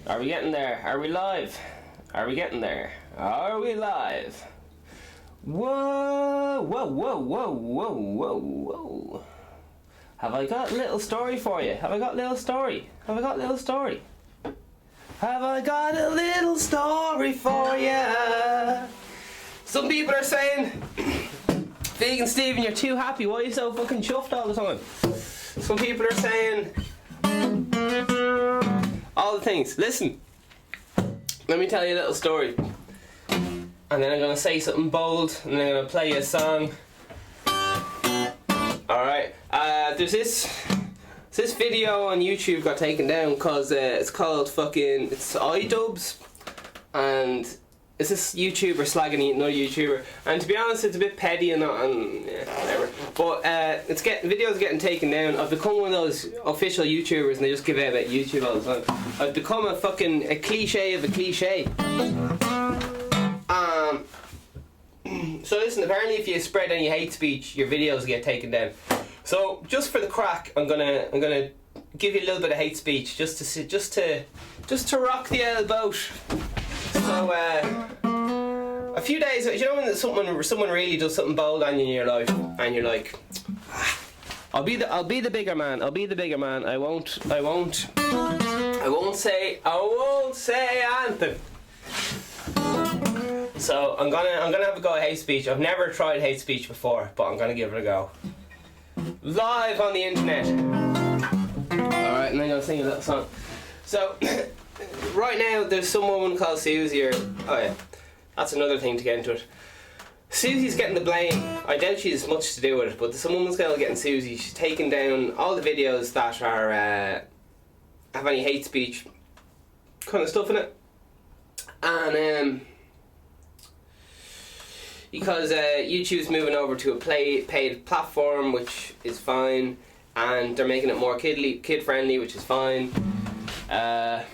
Are we getting there? Are we live? Are we getting there? Are we live? Whoa, whoa, whoa, whoa, whoa, whoa, whoa. Have I got a little story for you? Have I got a little story? Have I got a little story? Have I got a little story for you? Some people are saying, VeganSteven, you're too happy. Why are you so fucking chuffed all the time? Some people are saying all the things. Listen, let me tell you a little story. And then I'm going to say something bold, and then I'm going to play you a song. Alright, there's this video on YouTube got taken down because it's called it's iDubbbz, and it's this YouTuber slagging another YouTuber, and to be honest it's a bit petty and whatever, but videos getting taken down. I've become one of those official YouTubers and they just give out about YouTube all the time. I've become a cliche of a cliche. So listen, apparently if you spread any hate speech, your videos get taken down. So just for the crack, I'm gonna give you a little bit of hate speech just to rock the old boat. So a few days, you know when someone really does something bold on you in your life, and you're like, I'll be the bigger man. I'll be the bigger man. I won't say anything. So I'm gonna have a go at hate speech. I've never tried hate speech before, but I'm gonna give it a go. Live on the internet. Alright, and then I'm gonna sing a little song. So right now there's some woman called Susie, oh yeah, that's another thing to get into it. Susie's getting the blame. I doubt she has much to do with it, but some woman's getting Susie. She's taking down all the videos that are have any hate speech kind of stuff in it. And because YouTube's moving over to a paid platform, which is fine, and they're making it more kid friendly, which is fine, and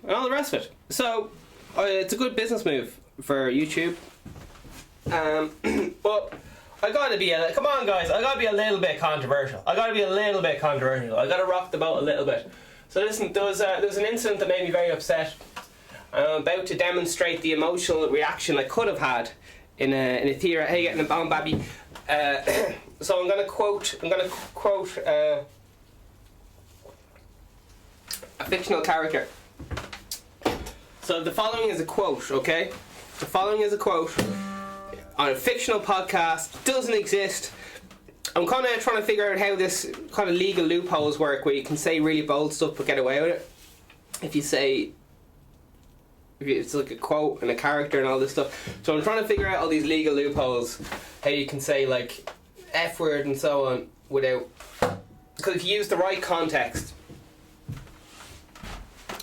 all the rest of it. So it's a good business move for YouTube. But I gotta be come on guys, I gotta be a little bit controversial. I gotta rock the boat a little bit. So listen, there was an incident that made me very upset. I'm about to demonstrate the emotional reaction I could have had in a theatre. Hey, getting a bomb, baby. So I'm gonna quote a fictional character. So the following is a quote, okay? The following is a quote on a fictional podcast. Doesn't exist. I'm kind of trying to figure out how this kind of legal loopholes work, where you can say really bold stuff but get away with it. If it's like a quote and a character and all this stuff. So I'm trying to figure out all these legal loopholes, how you can say like F word and so on without, because if you use the right context,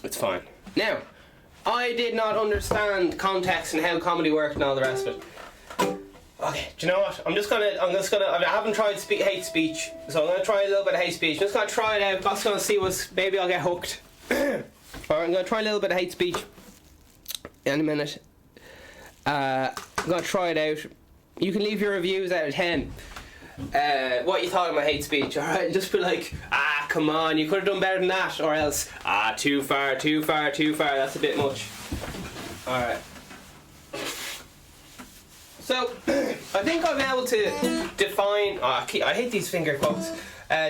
it's fine. Now, I did not understand context and how comedy worked and all the rest of it. Okay, do you know what? I haven't tried hate speech, so I'm gonna try a little bit of hate speech. I'm just gonna try it out. I'm just gonna see maybe I'll get hooked. Alright, I'm gonna try a little bit of hate speech in a minute. I'm gonna try it out. You can leave your reviews out of 10. What you thought of my hate speech, alright? Just be like, come on, you could have done better than that, or else, too far, that's a bit much. Alright. So, I think I'll be able to define, I hate these finger quotes,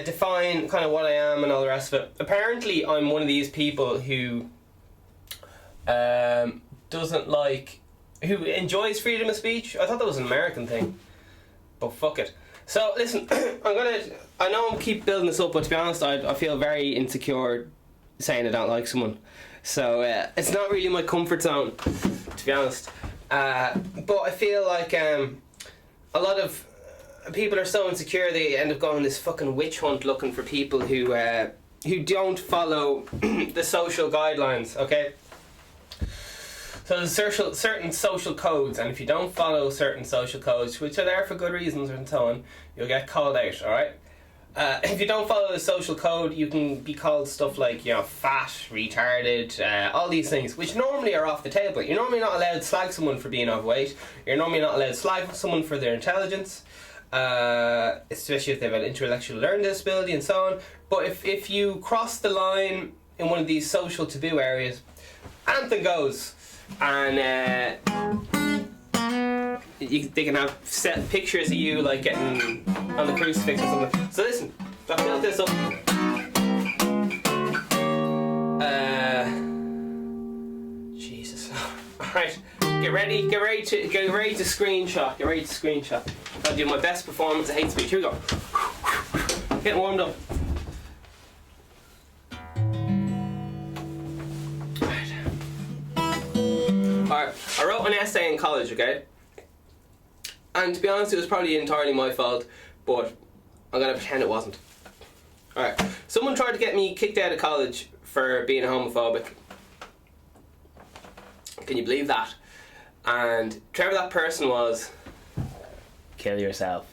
define kind of what I am and all the rest of it. Apparently, I'm one of these people who who enjoys freedom of speech. I thought that was an American thing, but fuck it. So listen, I know I'm keep building this up, but to be honest, I feel very insecure saying I don't like someone. So it's not really my comfort zone, to be honest. But I feel like a lot of people are so insecure they end up going on this fucking witch hunt looking for people who don't follow the social guidelines, okay? So there's certain social codes, and if you don't follow certain social codes, which are there for good reasons and so on, you'll get called out, alright? If you don't follow the social code, you can be called stuff like, fat, retarded, all these things, which normally are off the table. You're normally not allowed to slag someone for being overweight. You're normally not allowed to slag someone for their intelligence, especially if they have an intellectual learning disability and so on. But if you cross the line in one of these social taboo areas. Anything goes. And they can have set pictures of you like getting on the crucifix or something. So listen, I built this up. Jesus. Alright, get ready to screenshot. I'll do my best performance of hate speech. Here we go. Getting warmed up. Alright, I wrote an essay in college, okay? And to be honest, it was probably entirely my fault, but I'm gonna pretend it wasn't. Alright, someone tried to get me kicked out of college for being homophobic. Can you believe that? And whoever that person was, kill yourself.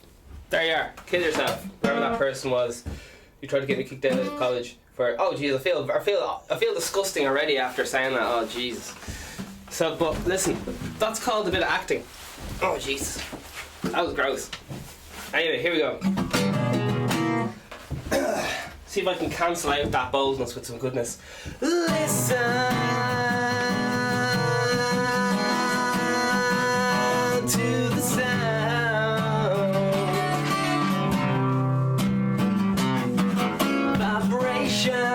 There you are, kill yourself. Whoever that person was, who tried to get me kicked out of college for. Oh jeez, I feel disgusting already after saying that. Oh Jesus. So, but listen, that's called a bit of acting. Oh Jesus, that was gross. Anyway, here we go. See if I can cancel out that boldness with some goodness. Listen to the sound, vibration.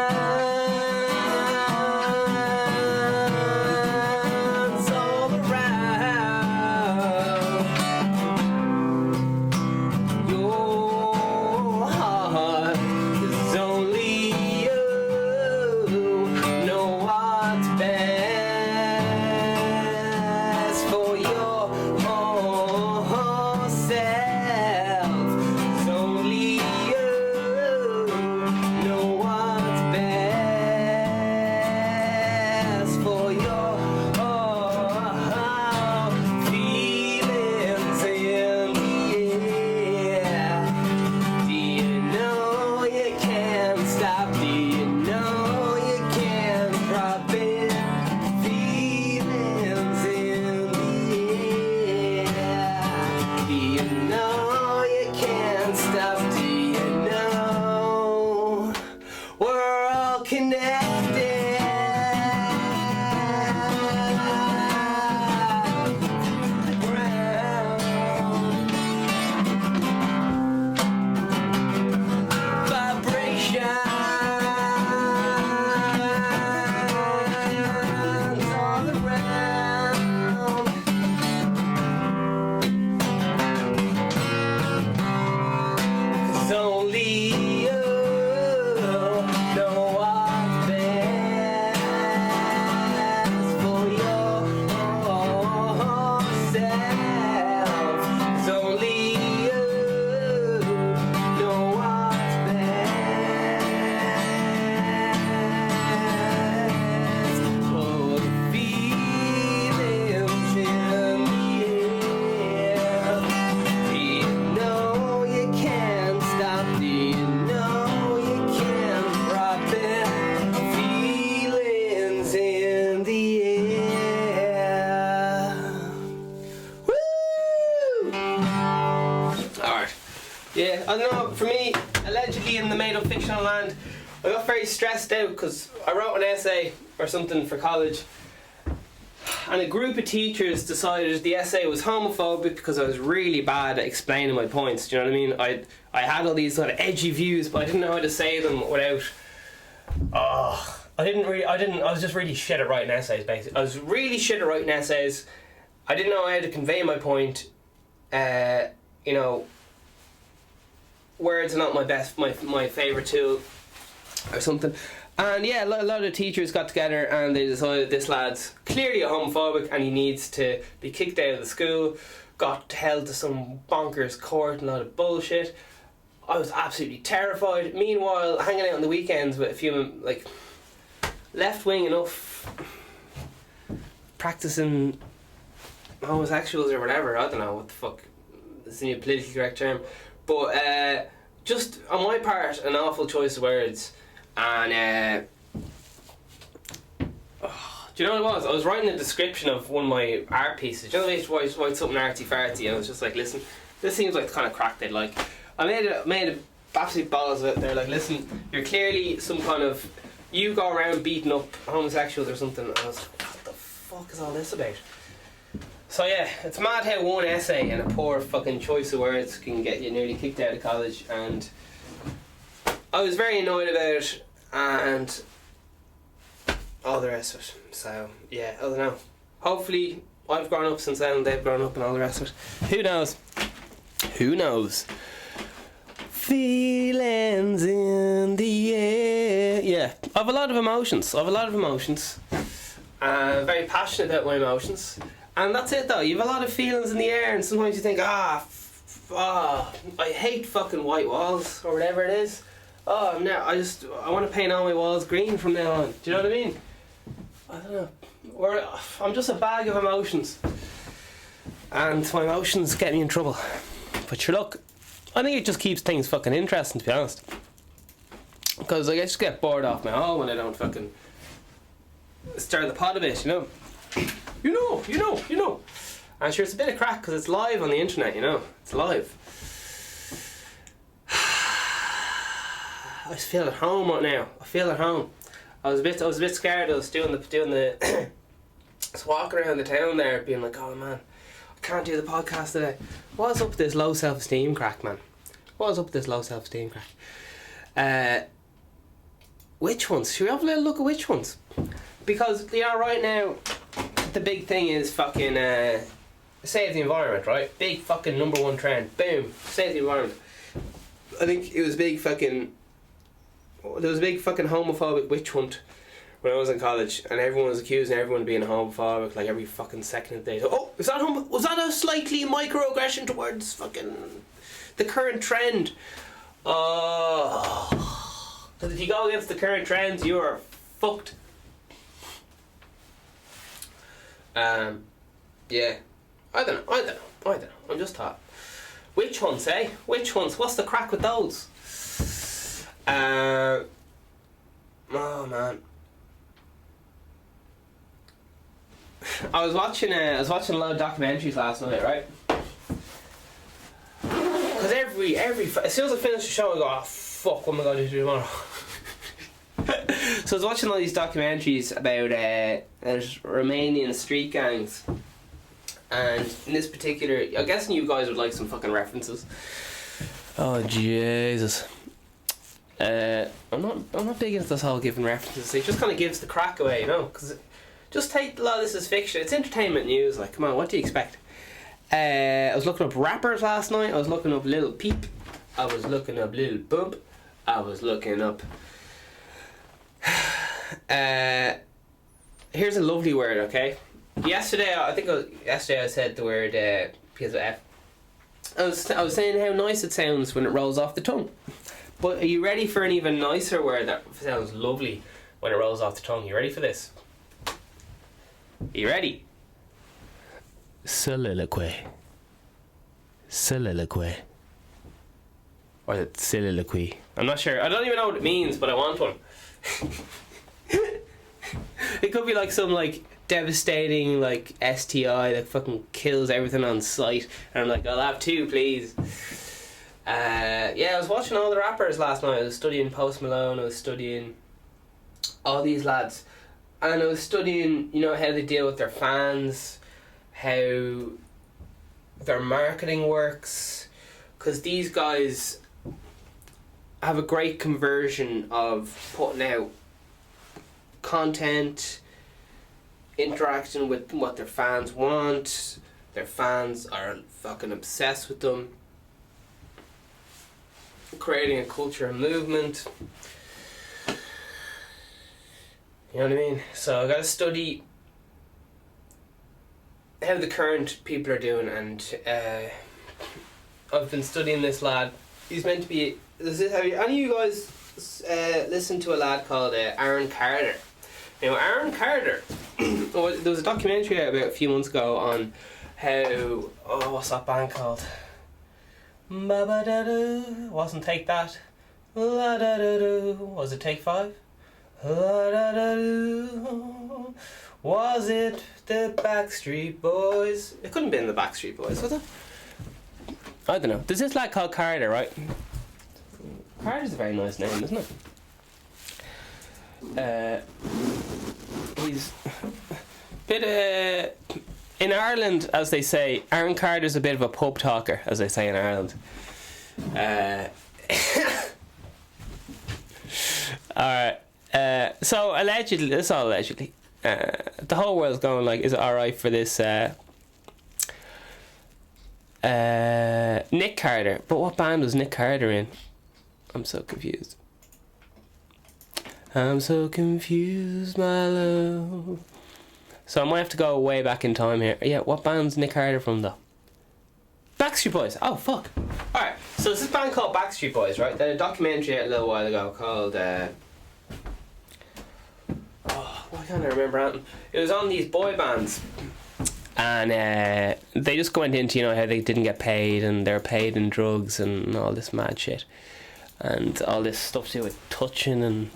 Yeah, I don't know, for me, allegedly in the made-up fictional land, I got very stressed out because I wrote an essay or something for college, and a group of teachers decided the essay was homophobic because I was really bad at explaining my points. Do you know what I mean? I had all these sort of edgy views, but I didn't know how to say them without. I was just really shit at writing essays, basically. I was really shit at writing essays. I didn't know how to convey my point. You know, words are not my favourite tool or something. And yeah, a lot of teachers got together and they decided this lad's clearly a homophobic and he needs to be kicked out of the school. Got held to some bonkers court and a lot of bullshit. I was absolutely terrified. Meanwhile, hanging out on the weekends with a few like left-wing enough, practicing homosexuals or whatever. I don't know what the fuck is the new politically correct term, but just on my part, an awful choice of words. And do you know what it was? I was writing a description of one of my art pieces. Do you know, I used to write something arty-farty, and I was just like, listen, this seems like the kind of crack they'd like. I made a absolute balls of it. They're like, listen, you're clearly some kind of you go around beating up homosexuals or something. I was like, what the fuck is all this about? So yeah, it's mad how one essay and a poor fucking choice of words can get you nearly kicked out of college, and I was very annoyed about it and all the rest of it. So yeah, I don't know. Hopefully I've grown up since then and they've grown up and all the rest of it. Who knows? Who knows? Feelings in the air. Yeah, I have a lot of emotions. Very passionate about my emotions. And that's it though, you have a lot of feelings in the air, and sometimes you think, I hate fucking white walls, or whatever it is. I want to paint all my walls green from now on. Do you know what I mean? I don't know. I'm just a bag of emotions. And my emotions get me in trouble. But sure, look, I think it just keeps things fucking interesting, to be honest. Because I just get bored off my own when I don't fucking stir the pot a bit, you know? You know. And sure, it's a bit of crack because it's live on the internet, you know. It's live. I just feel at home right now. I feel at home. I was a bit scared. I was doing the I was walking around the town there being like, oh man, I can't do the podcast today. What's up with this low self-esteem crack, man? What's up with this low self-esteem crack? Witch hunts. Should we have a little look at witch hunts? Because, you know, right now the big thing is fucking save the environment, right? Big fucking number one trend. Boom. Save the environment. I think it was big fucking... There was a big fucking homophobic witch hunt when I was in college, and everyone was accusing everyone of being homophobic like every fucking second of the day. So, oh, was that a slightly microaggression towards fucking the current trend? Oh, because if you go against the current trends, you are fucked. Yeah, I don't know. I'm just thought. Witch hunts, eh? Witch hunts. What's the crack with those? Oh man. I was watching a lot of documentaries last night, right? Because as soon as I finish the show, I go, oh fuck, what am I going to do tomorrow? So I was watching all these documentaries about there's Romanian street gangs, and in this particular, I'm guessing you guys would like some fucking references. Oh Jesus. I'm not big into this whole giving references. It just kind of gives the crack away, you know. Because just take a lot of this as fiction. It's entertainment news. Like, come on, what do you expect? I was looking up rappers last night. I was looking up Lil Peep. I was looking up Lil Bub. I was looking up. Here's a lovely word, okay? Yesterday I said the word because of F. I was saying how nice it sounds when it rolls off the tongue. But are you ready for an even nicer word that sounds lovely when it rolls off the tongue? You ready for this? Are you ready? Soliloquy. Or is it soliloquy? I'm not sure. I don't even know what it means, but I want one. It could be like some like devastating like STI that fucking kills everything on sight, and I'm like, I'll have two, please. Yeah, I was watching all the rappers last night. I was studying Post Malone. I was studying all these lads, and I was studying, you know, how they deal with their fans, how their marketing works, because these guys have a great conversion of putting out content, interacting with what their fans want. Their fans are fucking obsessed with them, creating a culture and movement. You know what I mean? So I gotta study how the current people are doing, and I've been studying this lad. He's meant to be... Have any of you guys listened to a lad called Aaron Carter? Now, Aaron Carter, there was a documentary out about a few months ago on how... Oh, what's that band called? Ba-ba-da-doo. Wasn't Take That. La-da-da-doo. Was it Take 5? La-da-da-doo. Was it the Backstreet Boys? It couldn't have been the Backstreet Boys, was it? I don't know. There's this lad called Carter, right? Carter's a very nice name, isn't it? He's bit in Ireland, as they say, Aaron Carter's a bit of a pub talker, as they say in Ireland. Alright. So allegedly, this is all allegedly. The whole world's going like, is it alright for this Nick Carter? But what band was Nick Carter in? I'm so confused. I'm so confused, my love. So I might have to go way back in time here. Yeah, what band's Nick Carter from though? Backstreet Boys. Oh fuck. Alright, so there's this band called Backstreet Boys, right? They had a documentary out a little while ago called why can't I remember it? It was on these boy bands. And they just went into, you know, how they didn't get paid and they're paid in drugs and all this mad shit. And all this stuff to do with touching and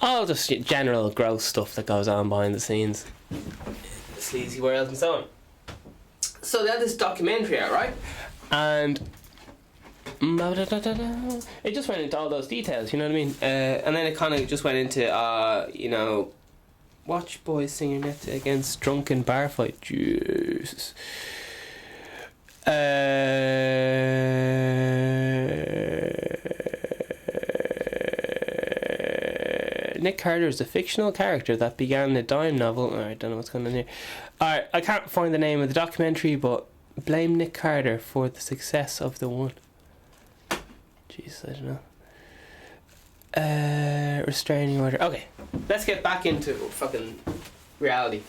all just general gross stuff that goes on behind the scenes, the sleazy world and so on. So they had this documentary out, right? And it just went into all those details, you know what I mean? And then it kind of just went into, you know, watch boys singing it against drunken bar fight. Jesus. Nick Carter is a fictional character that began a dime novel. I don't know what's going on here. Alright, I can't find the name of the documentary, but blame Nick Carter for the success of the one. Jesus, I don't know. Restraining order. Okay, let's get back into fucking reality.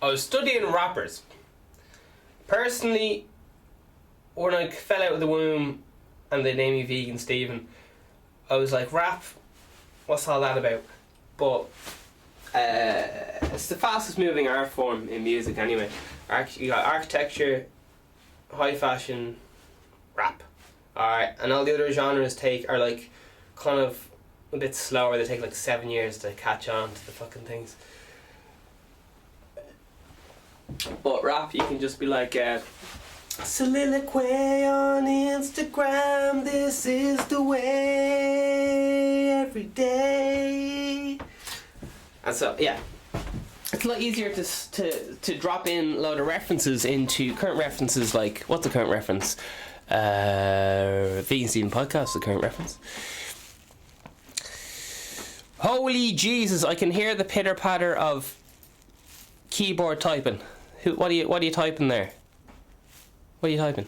I was studying rappers. Personally, when I fell out of the womb and they named me VeganSteven, I was like, rap, what's all that about? But it's the fastest moving art form in music anyway. You got architecture, high fashion, rap. Alright, and all the other genres are like kind of a bit slower. They take like 7 years to catch on to the fucking things. But rap, you can just be like, soliloquy on Instagram, this is the way, every day. And so, yeah, it's a lot easier to drop in a load of references into current references. Like, what's a current reference? VeganSteven podcast, the current reference. Holy Jesus, I can hear the pitter patter of keyboard typing. What are you typing there? What are you typing?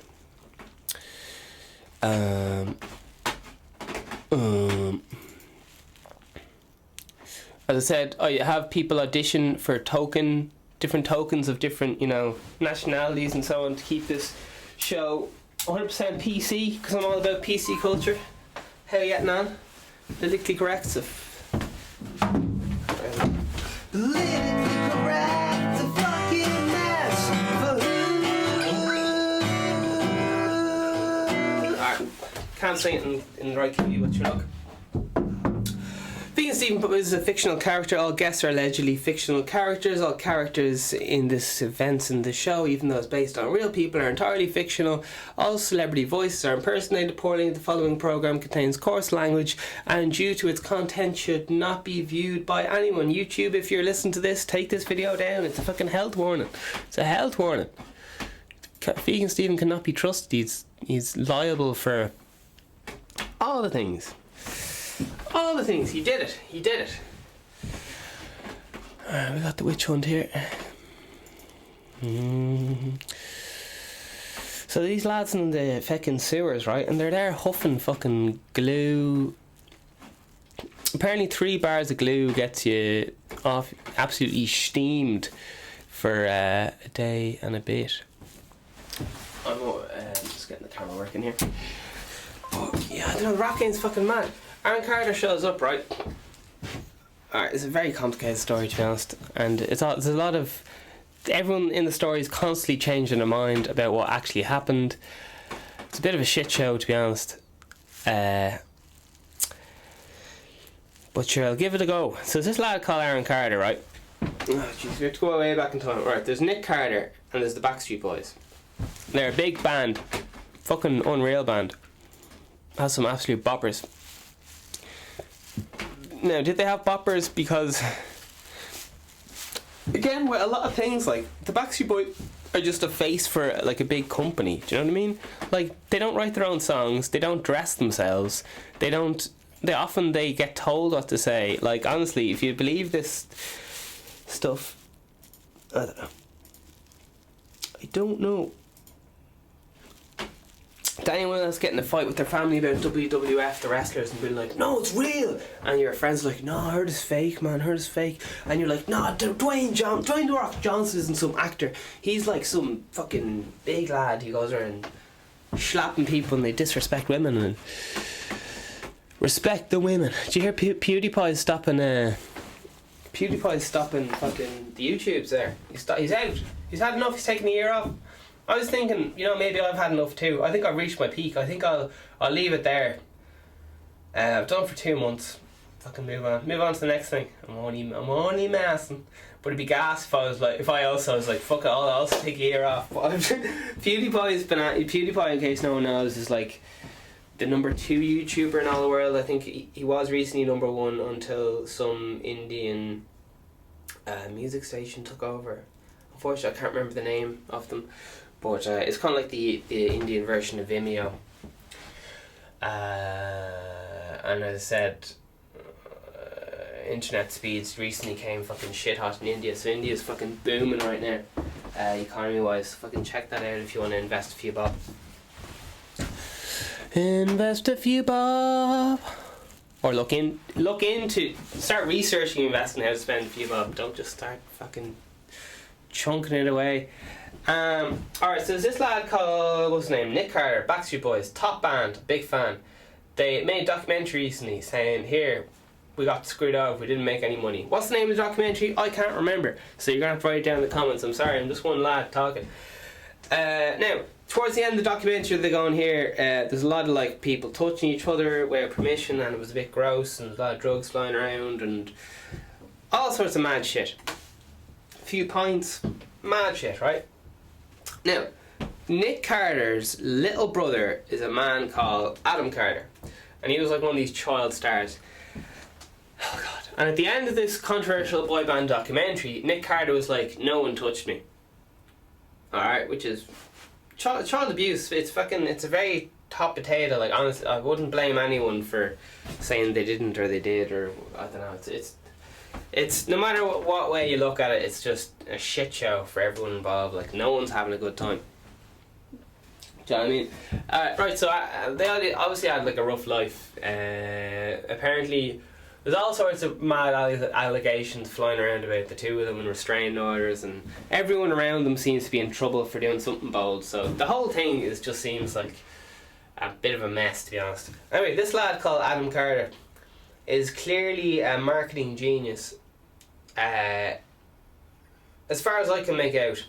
As I said, I have people audition for different tokens of different, you know, nationalities and so on to keep this show 100% PC, because I'm all about PC culture. How are you getting on? Politically correct stuff. Politically correct, the fucking mess for who? Alright, can't say it in the right key, but you look. VeganSteven is a fictional character. All guests are allegedly fictional characters. All characters in this events in the show, even though it's based on real people, are entirely fictional. All celebrity voices are impersonated poorly. The following program contains coarse language and due to its content should not be viewed by anyone. YouTube, if you're listening to this, take this video down. It's a fucking health warning. It's a health warning. VeganSteven cannot be trusted. He's liable for all the things. All the things. He did it. Alright, we got the witch hunt here. So these lads in the fucking sewers, right? And they're there huffing fucking glue. Apparently 3 bars of glue gets you off absolutely steamed for a day and a bit. I'm just getting the camera working here. But yeah, I don't know, the rap game's fucking mad. Aaron Carter shows up, right? Alright, it's a very complicated story, to be honest. And there's a lot of... Everyone in the story is constantly changing their mind about what actually happened. It's a bit of a shit show, to be honest. But sure, I'll give it a go. So there's this lad called Aaron Carter, right? Oh, jeez, we have to go way back in time. Right, there's Nick Carter and there's the Backstreet Boys. They're a big band. Fucking unreal band. Has some absolute boppers. Now, did they have boppers? Because again, with a lot of things, like the Backstreet Boys are just a face for like a big company. Do you know what I mean? Like, they don't write their own songs. They don't dress themselves. They often get told what to say. Like, honestly, if you believe this stuff, I don't know. To anyone else getting a fight with their family about WWF, the wrestlers, and being like, no, it's real, and your friends are like, no, I heard it's fake, man, I heard it's fake, and you're like, no, Dwayne The Rock Johnson isn't some actor, he's like some fucking big lad who goes around slapping people and they disrespect women and respect the women. Do you hear PewDiePie's stopping fucking the YouTubes there? He's out. He's had enough. He's taking a year off. I was thinking, maybe I've had enough too. I think I've reached my peak. I think I'll leave it there. I've done it for 2 months. Fucking move on to the next thing. I'm only messing. But it'd be gas if I also was like, fuck it, I'll also take a year off. PewDiePie, in case no one knows, is like the number 2 YouTuber in all the world. I think he was recently number 1 until some Indian music station took over. Unfortunately, I can't remember the name of them, but it's kind of like the Indian version of Vimeo. And as I said, internet speeds recently came fucking shit hot in India, so India's fucking booming right now, economy wise. Fucking check that out if you want to invest a few bob. Invest a few bob, or look into start researching investing, how to spend a few bob. Don't just start fucking chunking it away. Alright, so there's this lad called, what's his name, Nick Carter, Backstreet Boys, top band, big fan. They made a documentary recently saying, here, we got screwed over, we didn't make any money. What's the name of the documentary? I can't remember, so you're going to have to write it down in the comments. I'm sorry, I'm just one lad talking. Now, towards the end of the documentary they're going here, there's a lot of like people touching each other without permission, and it was a bit gross, and there's a lot of drugs flying around and all sorts of mad shit. Few pints, mad shit, right? Now, Nick Carter's little brother is a man called Adam Carter, and he was like one of these child stars. Oh god. And at the end of this controversial boy band documentary, Nick Carter was like, no one touched me. Alright, which is child abuse. It's a very hot potato. Like, honestly, I wouldn't blame anyone for saying they didn't or they did, or I don't know. It's no matter what way you look at it, it's just a shit show for everyone involved. Like, no one's having a good time. Do you know what I mean? Right, so they obviously had like a rough life. Apparently, there's all sorts of mad allegations flying around about the two of them and restraining orders, and everyone around them seems to be in trouble for doing something bold. So the whole thing just seems like a bit of a mess, to be honest. Anyway, this lad called Adam Carter is clearly a marketing genius. As far as I can make out,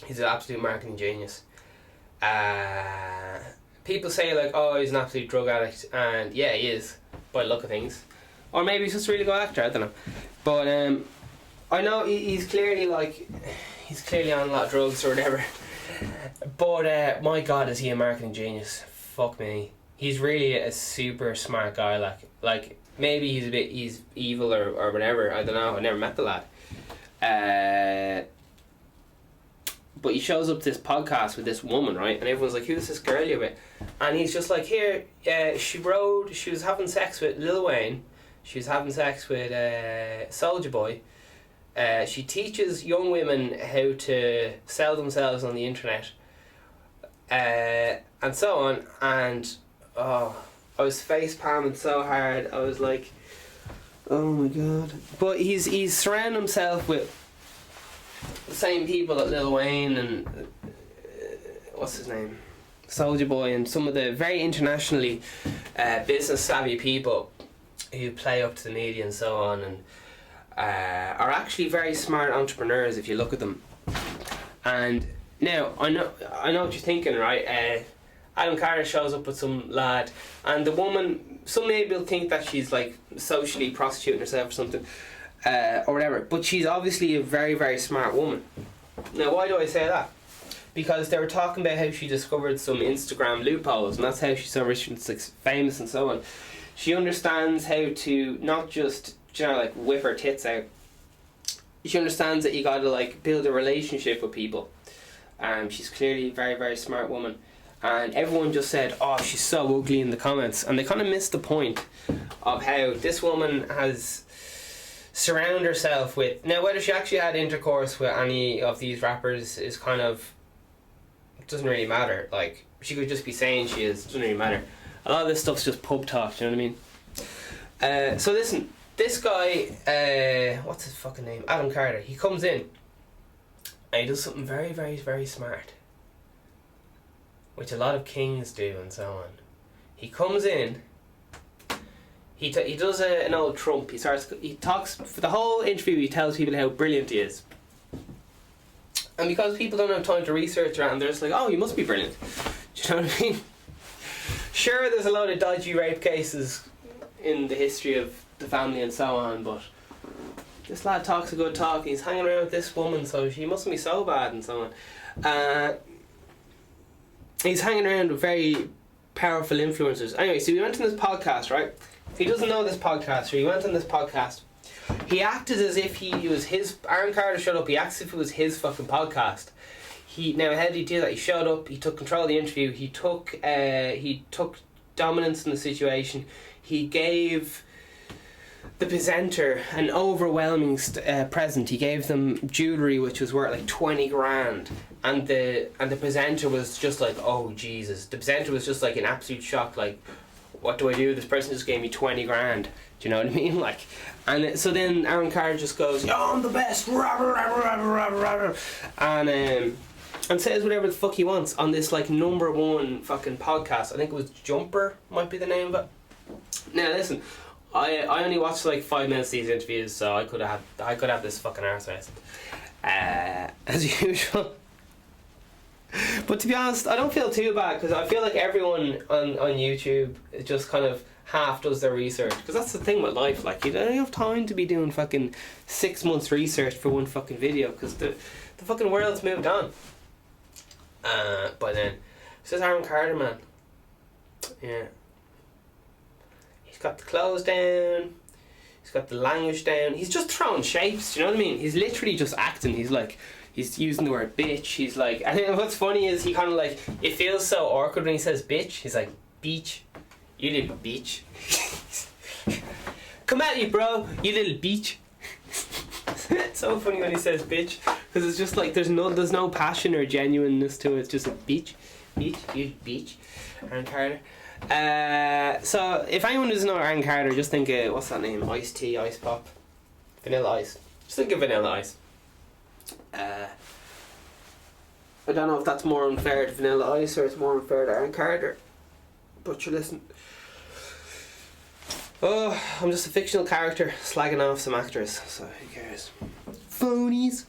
he's an absolute marketing genius. People say like, oh, he's an absolute drug addict, and yeah, he is by the look of things, or maybe he's just a really good actor, I don't know. But I know he's clearly on a lot of drugs or whatever. But my god, is he a marketing genius? Fuck me. He's really a super smart guy. Like maybe he's evil or whatever. I don't know. I never met the lad. But he shows up to this podcast with this woman, right? And everyone's like, who's this girl you're with? And he's just like, here, she was having sex with Lil Wayne. She was having sex with Soulja Boy. She teaches young women how to sell themselves on the internet. And so on. And, I was face palming so hard. I was like, oh my god. But he's surrounding himself with the same people that Lil Wayne and what's his name, Soulja Boy, and some of the very internationally business savvy people who play up to the media and so on, and are actually very smart entrepreneurs if you look at them. And now I know what you're thinking, right? Adam Carter shows up with some lad, and the woman, some maybe will think that she's like socially prostituting herself or something. Or whatever, but she's obviously a very, very smart woman. Now, why do I say that? Because they were talking about how she discovered some Instagram loopholes, and that's how she's so rich and famous and so on. She understands how to not just, like, whip her tits out. She understands that you gotta, like, build a relationship with people. She's clearly a very, very smart woman. And everyone just said, oh, she's so ugly in the comments. And they kind of missed the point of how this woman has surrounded herself with... Now, whether she actually had intercourse with any of these rappers is kind of... It doesn't really matter. Like, she could just be saying she is. It doesn't really matter. A lot of this stuff's just pub talk, do you know what I mean? So listen, this guy, what's his fucking name? Adam Carter. He comes in and he does something very, very, very smart, which a lot of kings do and so on. He comes in, he does an old Trump. He talks, for the whole interview he tells people how brilliant he is. And because people don't have time to research around, they're just like, oh, you must be brilliant. Do you know what I mean? Sure, there's a lot of dodgy rape cases in the history of the family and so on, but this lad talks a good talk. He's hanging around with this woman, so she mustn't be so bad and so on. He's hanging around with very powerful influencers. Anyway, so we went on this podcast, right? If he doesn't know this podcast, so he went on this podcast. He acted as if he was his... Aaron Carter showed up. He acted as if it was his fucking podcast. Now, how did he do that? He showed up. He took control of the interview. He took dominance in the situation. He gave the presenter an overwhelming present. He gave them jewellery which was worth like 20 grand. And the presenter was just like, oh Jesus. The presenter was just like in absolute shock, like, what do I do? This person just gave me 20 grand. Do you know what I mean? Like, and so then Aaron Carter just goes, yo, I'm the best, and says whatever the fuck he wants on this like #1 fucking podcast. I think it was Jumper might be the name of it. Now listen, I only watched like 5 minutes of these interviews, so I could have this fucking arse race, as usual. But to be honest, I don't feel too bad, because I feel like everyone on YouTube just kind of half does their research, because that's the thing with life. Like, you don't have time to be doing fucking 6 months research for one fucking video, because the fucking world's moved on. By then, this is Aaron Carter, man. Yeah, he's got the clothes down, he's got the language down, he's just throwing shapes, do you know what I mean? He's literally just acting. He's like, he's using the word bitch. He's like, and what's funny is he kind of like, it feels so awkward when he says bitch. He's like, beach, you little beach. Come at you, bro, you little beach. It's so funny when he says bitch, because it's just like there's no passion or genuineness to it. It's just like beach, you beach. Aaron Carter. So if anyone doesn't know Aaron Carter, just think of, what's that name? Iced tea, ice pop, Vanilla Ice. Just think of Vanilla Ice. I don't know if that's more unfair to Vanilla Ice or it's more unfair to Aaron Carter, but you listen. Oh, I'm just a fictional character slagging off some actors, so who cares? Phonies.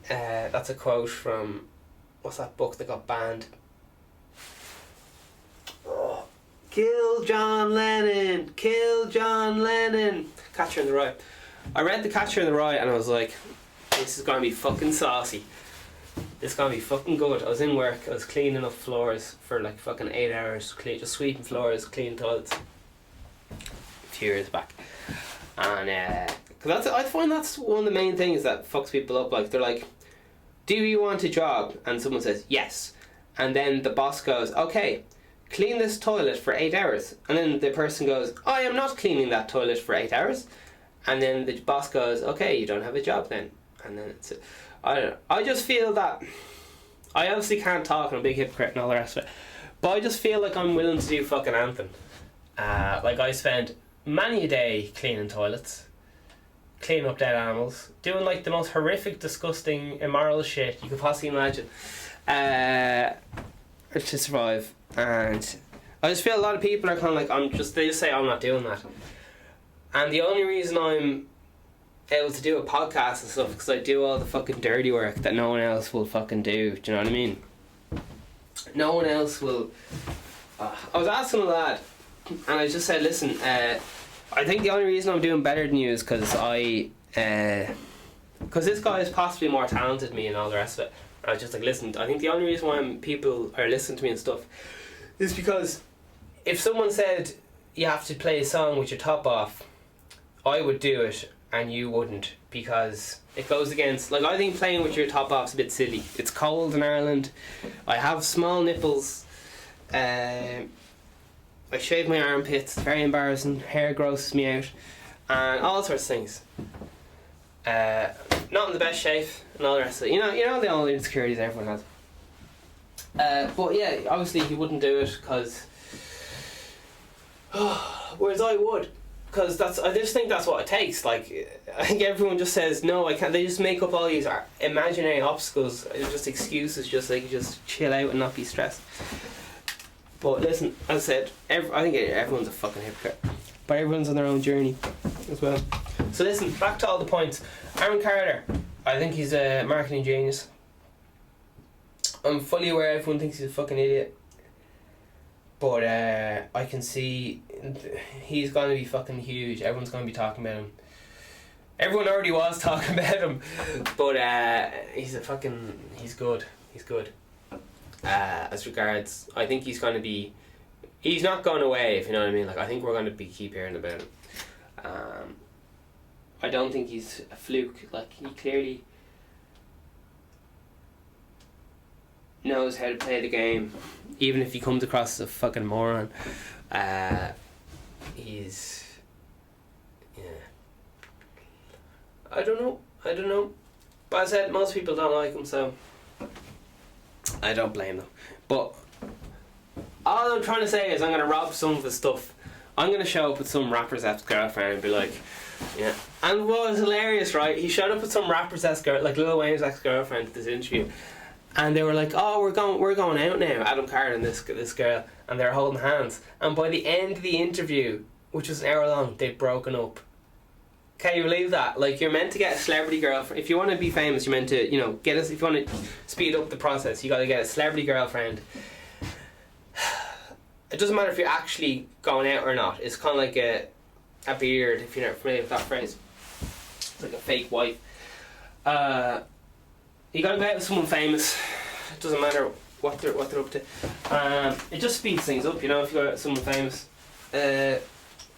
That's a quote from, what's that book that got banned? Oh, kill John Lennon, kill John Lennon. Catcher in the Rye. I read The Catcher in the Rye and I was like, this is gonna be fucking saucy. This is gonna be fucking good. I was in work, I was cleaning up floors for like fucking 8 hours, just sweeping floors, cleaning toilets. A few years back. And because I find that's one of the main things that fucks people up. Like, they're like, do you want a job? And someone says yes, and then the boss goes, okay, clean this toilet for 8 hours. And then the person goes, I am not cleaning that toilet for 8 hours. And then the boss goes, okay, you don't have a job then. And then it's, I don't know, I just feel that I obviously can't talk, and I'm a big hypocrite and all the rest of it, but I just feel like I'm willing to do fucking anything. Like, I spent many a day cleaning toilets, cleaning up dead animals, doing like the most horrific, disgusting, immoral shit you could possibly imagine to survive. And I just feel a lot of people are kind of like, they just say I'm not doing that. And the only reason I'm able to do a podcast and stuff is because I do all the fucking dirty work that no one else will fucking do. Do you know what I mean? No one else will. I was asking a lad, and I just said, listen, I think the only reason I'm doing better than you is because because this guy is possibly more talented than me and all the rest of it. And I was just like, listen, I think the only reason why people are listening to me and stuff is because if someone said, you have to play a song with your top off, I would do it and you wouldn't, because it goes against, like, I think playing with your top off's a bit silly. It's cold in Ireland. I have small nipples. I shave my armpits. Very embarrassing. Hair grosses me out, and all sorts of things. Not in the best shape and all the rest of it. You know the all insecurities everyone has. But yeah, obviously he wouldn't do it because. Whereas I would, because I just think that's what it takes. Like, I think everyone just says no, I can't. They just make up all these imaginary obstacles, just excuses, just so they can just chill out and not be stressed. But listen, as I said, I think everyone's a fucking hypocrite, but everyone's on their own journey as well. So listen, back to all the points. Aaron Carter, I think he's a marketing genius. I'm fully aware everyone thinks he's a fucking idiot. But I can see he's going to be fucking huge. Everyone's going to be talking about him. Everyone already was talking about him. But he's good. He's good. As regards, I think he's going to be... He's not going away, if you know what I mean. Like, I think we're going to keep hearing about him. I don't think he's a fluke. Like, he clearly knows how to play the game, even if he comes across as a fucking moron. He's... Yeah. I don't know. But as I said, most people don't like him, so I don't blame them. But all I'm trying to say is I'm going to rob some of his stuff. I'm going to show up with some rapper's ex-girlfriend and be like, yeah. And what was hilarious, right? He showed up with some rapper's ex-girlfriend, like Lil Wayne's ex-girlfriend, at this interview. And they were like, oh, we're going out now, Adam Carter and this girl, and they're holding hands. And by the end of the interview, which was an hour long, they'd broken up. Can you believe that? Like, you're meant to get a celebrity girlfriend. If you want to be famous, you're meant to, get us. If you want to speed up the process, you got to get a celebrity girlfriend. It doesn't matter if you're actually going out or not. It's kind of like a beard, if you're not familiar with that phrase. It's like a fake wife. You gotta go out with someone famous. It doesn't matter what they're up to. It just speeds things up, if you go out with someone famous.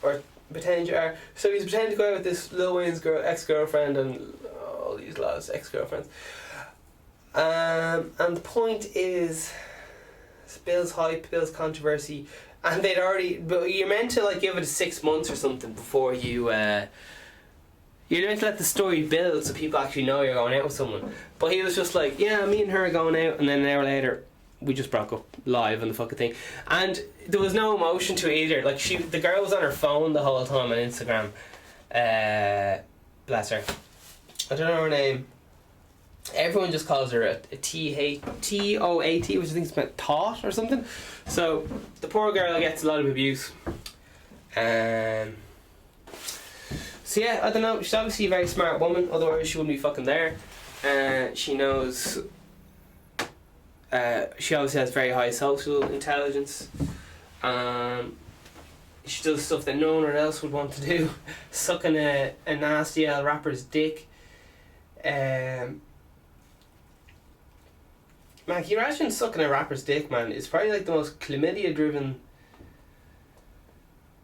Or pretend you are. So he's pretending to go out with this Lil Wayne's ex-girlfriend and all these lads' ex-girlfriends. And the point is, Bill's hype, Bill's controversy, and they'd already. But you're meant to give it 6 months or something before you. You're meant to let the story build so people actually know you're going out with someone. But he was just like, yeah, me and her are going out, and then an hour later, we just broke up live on the fucking thing. And there was no emotion to it either. Like, the girl was on her phone the whole time on Instagram. Bless her. I don't know her name. Everyone just calls her a T-O-A-T, which I think is meant thought or something. So, the poor girl gets a lot of abuse. So yeah, I don't know, she's obviously a very smart woman, otherwise she wouldn't be fucking there. She knows, she obviously has very high social intelligence. She does stuff that no one else would want to do. Sucking a nasty old rapper's dick. Man, can you imagine sucking a rapper's dick, man? It's probably like the most chlamydia driven.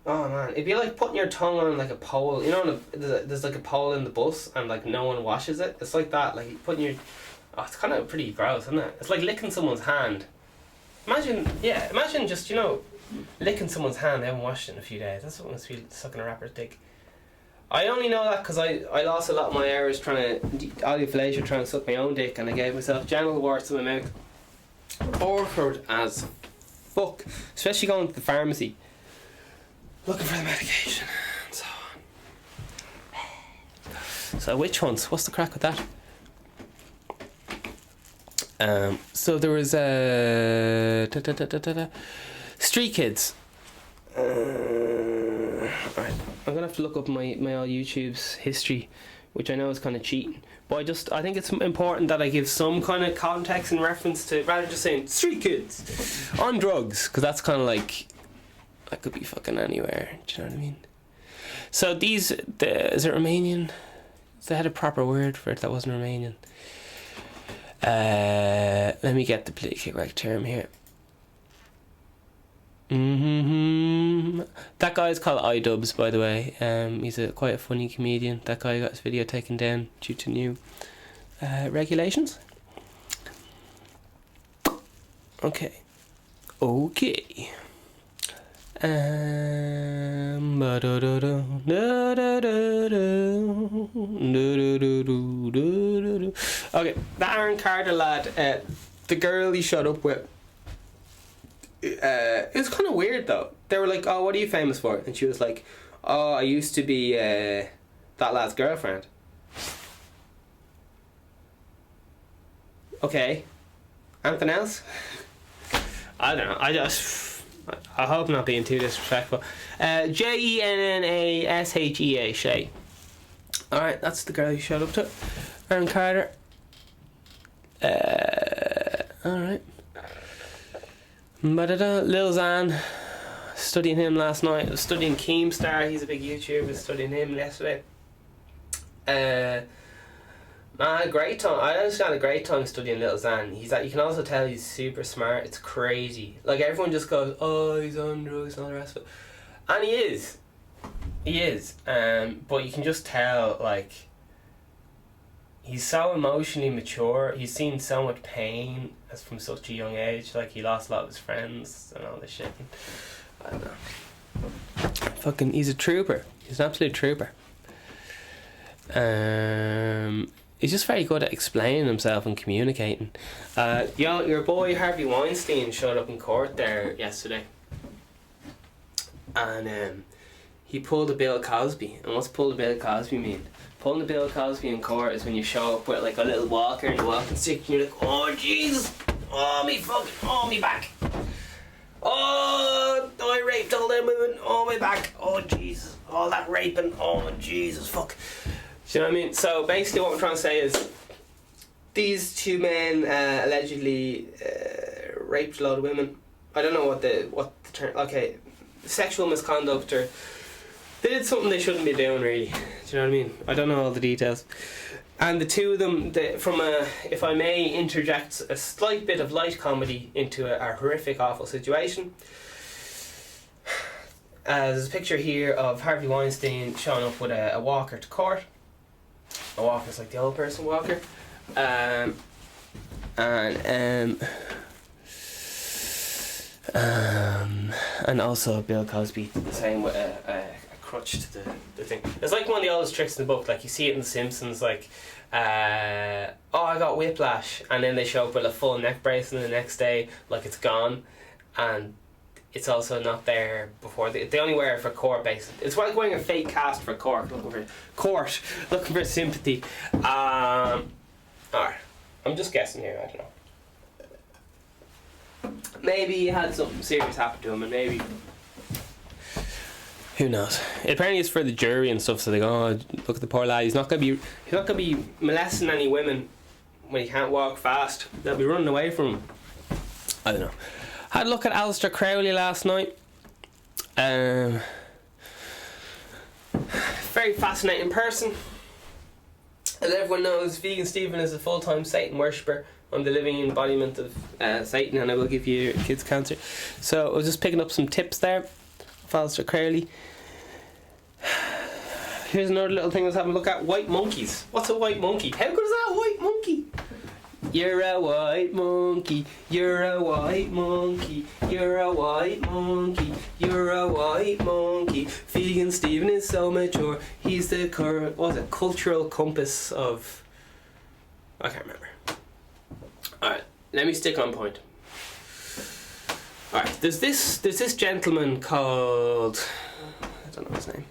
Oh man, it'd be like putting your tongue on like a pole. There's like a pole in the bus and like no one washes it. It's like that, like putting your... Oh, it's kind of pretty gross, isn't it? It's like licking someone's hand. Imagine just, licking someone's hand they haven't washed it in a few days. That's what it must feel, sucking a rapper's dick. I only know that because I lost a lot of my hours trying to suck my own dick, and I gave myself genital warts in my mouth. Awkward as fuck. Especially going to the pharmacy, looking for the medication and so on. So witch hunts, what's the crack with that? So there was Street Kids. Alright, I'm gonna have to look up my old YouTube's history, which I know is kind of cheating, but I think it's important that I give some kind of context and reference to, rather than just saying Street Kids on drugs, because that's kind of like, that could be fucking anywhere, do you know what I mean? So is it Romanian? They had a proper word for it that wasn't Romanian. Let me get the politically correct term here. That guy's called iDubbbz, by the way. He's quite a funny comedian. That guy got his video taken down due to new regulations. Okay. Okay, that Aaron Carter lad, the girl he shot up with, it was kind of weird though. They were like, "Oh, what are you famous for?" And she was like, "Oh, I used to be that lad's girlfriend." Okay, anything else? I don't know. I hope I'm not being too disrespectful. Jennashea, Shay. Alright, that's the girl you showed up to. Aaron Carter. Alright. Lil Xan. Studying him last night. I was studying Keemstar. He's a big YouTuber. I was studying him yesterday. Great time. I just had a great time studying Lil Xan. You can also tell he's super smart. It's crazy. Like, everyone just goes, "Oh, he's on drugs," and all the rest of it. And he is. But you can just tell, like, he's so emotionally mature. He's seen so much pain as from such a young age. Like, he lost a lot of his friends and all this shit. I don't know. He's a trooper. He's an absolute trooper. He's just very good at explaining himself and communicating. Your boy Harvey Weinstein showed up in court there yesterday, and he pulled a Bill Cosby. And what's pull a Bill Cosby mean? Pulling a Bill Cosby in court is when you show up with like a little walker and a walking stick, and you're like, "Oh Jesus, oh me back, oh I raped all them women, oh my back, oh Jesus, all that raping, oh Jesus, fuck." Do you know what I mean? So basically what I'm trying to say is these two men allegedly raped a lot of women. I don't know what the term... Okay, sexual misconduct, or they did something they shouldn't be doing, really. Do you know what I mean? I don't know all the details. And the two of them, if I may interject a slight bit of light comedy into a horrific, awful situation. There's a picture here of Harvey Weinstein showing up with a walker to court. A walker's like the old person walker, and also Bill Cosby the same with a crutch to the thing. It's like one of the oldest tricks in the book. Like, you see it in The Simpsons, like, "Oh, I got whiplash," and then they show up with a full neck brace, and the next day, like, it's gone, and it's also not there before. They only wear it for court, basically. It's like wearing a fake cast for court, looking for sympathy. Alright, I'm just guessing here. I don't know. Maybe he had something serious happen to him, and maybe, who knows? Apparently, it's for the jury and stuff. So they go, "Oh, look at the poor lad. He's not gonna be molesting any women when he can't walk fast. They'll be running away from him." I don't know. Had a look at Aleister Crowley last night. Very fascinating person. As everyone knows, VeganSteven is a full-time Satan worshipper. I'm the living embodiment of Satan, and I will give you kids cancer. So I was just picking up some tips there of Aleister Crowley. Here's another little thing I was having a look at. White monkeys. What's a white monkey? How good is that, a white monkey? You're a white monkey, you're a white monkey, you're a white monkey, you're a white monkey. VeganSteven is so mature, he's the cultural compass of... I can't remember. Alright, let me stick on point. Alright, there's this gentleman called... I don't know his name.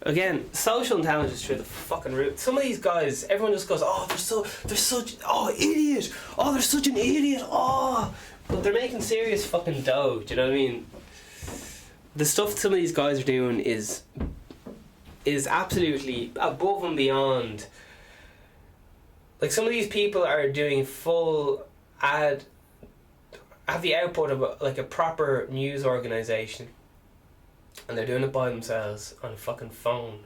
Again, social intelligence through the fucking roof. Some of these guys, everyone just goes, "Oh, they're such idiot. Oh, they're such an idiot. Oh," but they're making serious fucking dough. Do you know what I mean? The stuff some of these guys are doing is absolutely above and beyond. Like, some of these people are doing have the output of like a proper news organisation. And they're doing it by themselves on a fucking phone.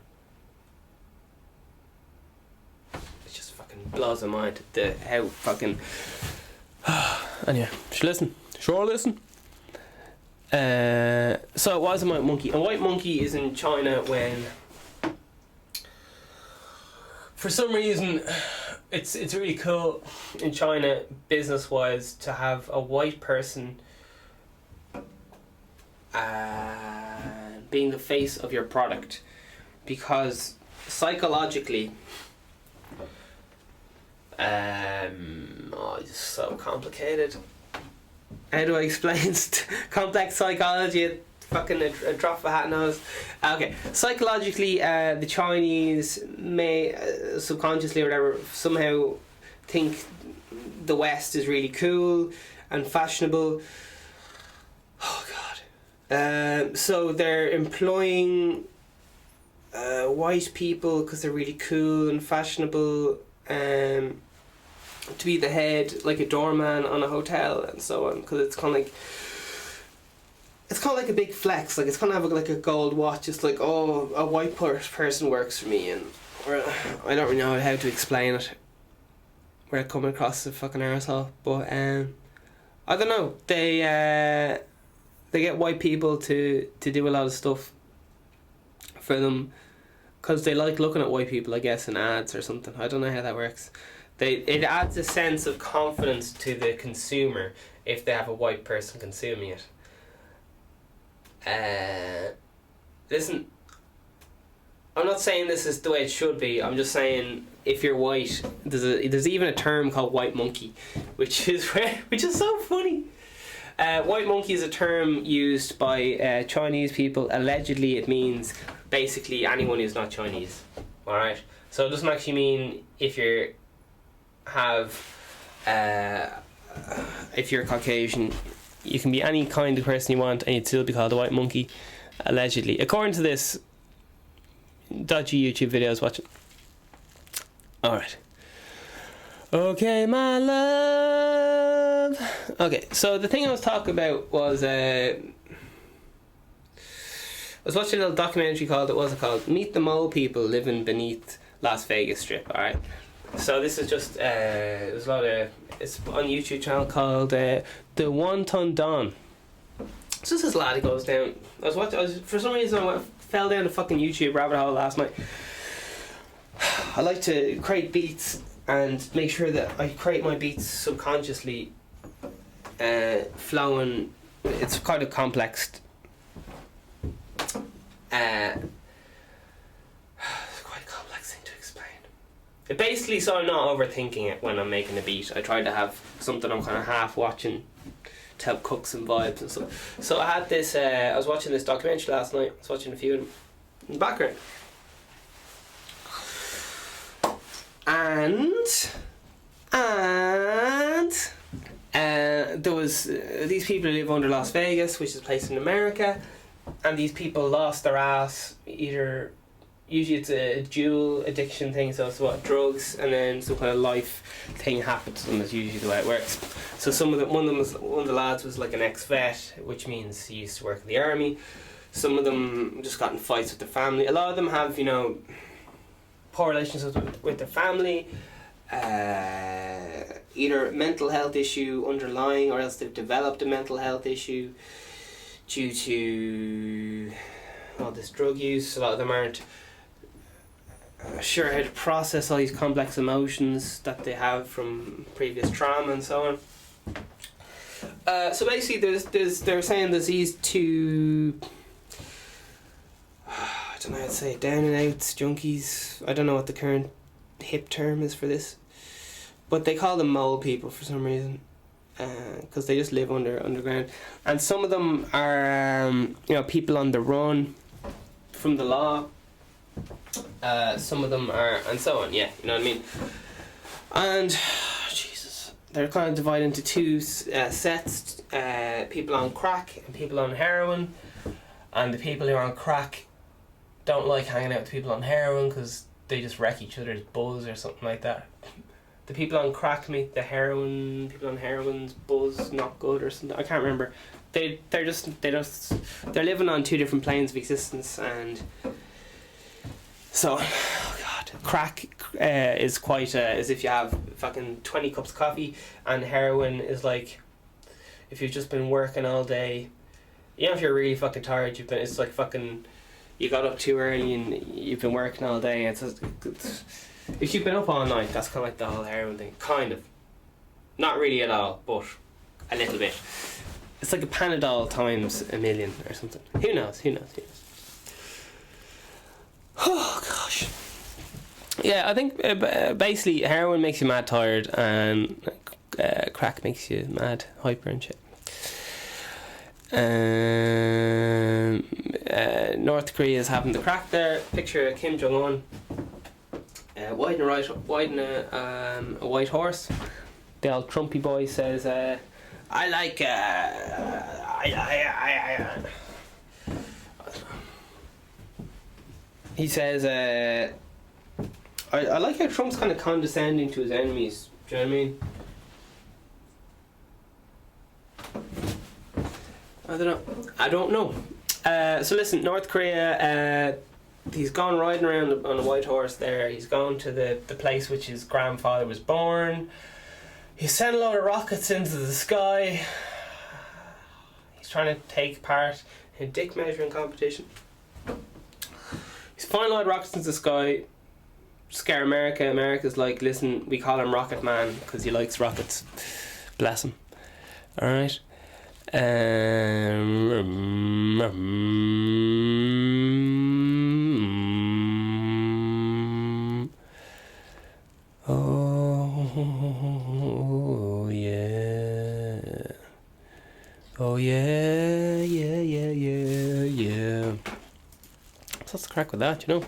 It just fucking blows my mind how fucking... Anyway, sure listen. So it was a white monkey. A white monkey is in China when, for some reason, it's really cool in China, business-wise, to have a white person being the face of your product, because psychologically, it's so complicated. How do I explain complex psychology at fucking a drop of a hat nose? Okay, psychologically, the Chinese may subconsciously or whatever somehow think the West is really cool and fashionable. Oh god. So they're employing white people because they're really cool and fashionable, to be the head, like a doorman on a hotel and so on, because it's kind of like a big flex. Like, it's kind of like a gold watch. It's like, oh, a white person works for me, and or I don't really know how to explain it where I come across a fucking arsehole, but I don't know. They get white people to do a lot of stuff for them because they like looking at white people, I guess, in ads or something. I don't know how that works. It adds a sense of confidence to the consumer if they have a white person consuming it. Listen, I'm not saying this is the way it should be. I'm just saying, if you're white, there's even a term called white monkey, which is so funny. White monkey is a term used by Chinese people. Allegedly, it means basically anyone who's not Chinese. All right, so it doesn't actually mean if you're Caucasian, you can be any kind of person you want and you'd still be called a white monkey, allegedly, according to this dodgy YouTube video I was watching. Alright. Okay, my love. Okay, so the thing I was talking about was I was watching a little documentary called Meet the Mole People Living Beneath Las Vegas Strip. Alright, so this is just there's a lot of, it's on a YouTube channel called the Wonton Don. It's just this lad who goes down. For some reason I fell down the fucking YouTube rabbit hole last night. I like to create beats and make sure that I create my beats subconsciously flowing. It's kind of complex. Basically, so I'm not overthinking it when I'm making a beat. I try to have something I'm kind of half watching to help cook some vibes and stuff. So I had this, I was watching this documentary last night. I was watching a few of them in the background. And there was these people who live under Las Vegas, which is a place in America, and these people lost their ass either. Usually it's a dual addiction thing, so it's what, drugs and then some kind of life thing happens to them. That's usually the way it works. So one of the lads was like an ex-vet, which means he used to work in the army. Some of them just got in fights with their family. A lot of them have, poor relationships with their family. Either mental health issue underlying, or else they've developed a mental health issue due to all this drug use. A lot of them aren't sure how to process all these complex emotions that they have from previous trauma and so on. So basically, they're saying there's these two, I don't know how to say it, down and outs, junkies. I don't know what the current hip term is for this, but they call them mole people for some reason, because they just live underground. And some of them are people on the run from the law. Some of them are, and so on, yeah, you know what I mean. And Jesus, they're kind of divided into two sets: people on crack and people on heroin. And the people who are on crack don't like hanging out with people on heroin because they just wreck each other's buzz or something like that. The people on crack make the people on heroin's buzz not good or something. I can't remember. They're living on two different planes of existence. And so, oh god, crack is quite as if you have fucking 20 cups of coffee, and heroin is like if you've just been working all day, You know, if you're really fucking tired, it's like fucking, you got up too early and you've been working all day. If you've been up all night, that's kind of like the whole heroin thing. Kind of. Not really at all, but a little bit. It's like a Panadol times a million or something. Who knows? Oh gosh. Yeah, I think basically heroin makes you mad tired and crack makes you mad hyper and shit. North Korea is having the crack there. Picture of Kim Jong-un riding a white horse. The old Trumpy boy says, I like he says, I like how Trump's kind of condescending to his enemies. Do you know what I mean? I don't know. So listen, North Korea, he's gone riding around on a white horse there. He's gone to the place which his grandfather was born. He sent a load of rockets into the sky. He's trying to take part in a dick measuring competition. He's firing a load of rockets into the sky. Scare America. America's like, listen, we call him Rocket Man because he likes rockets. Bless him. Alright. Oh yeah. Oh yeah. So what's the crack with that, you know?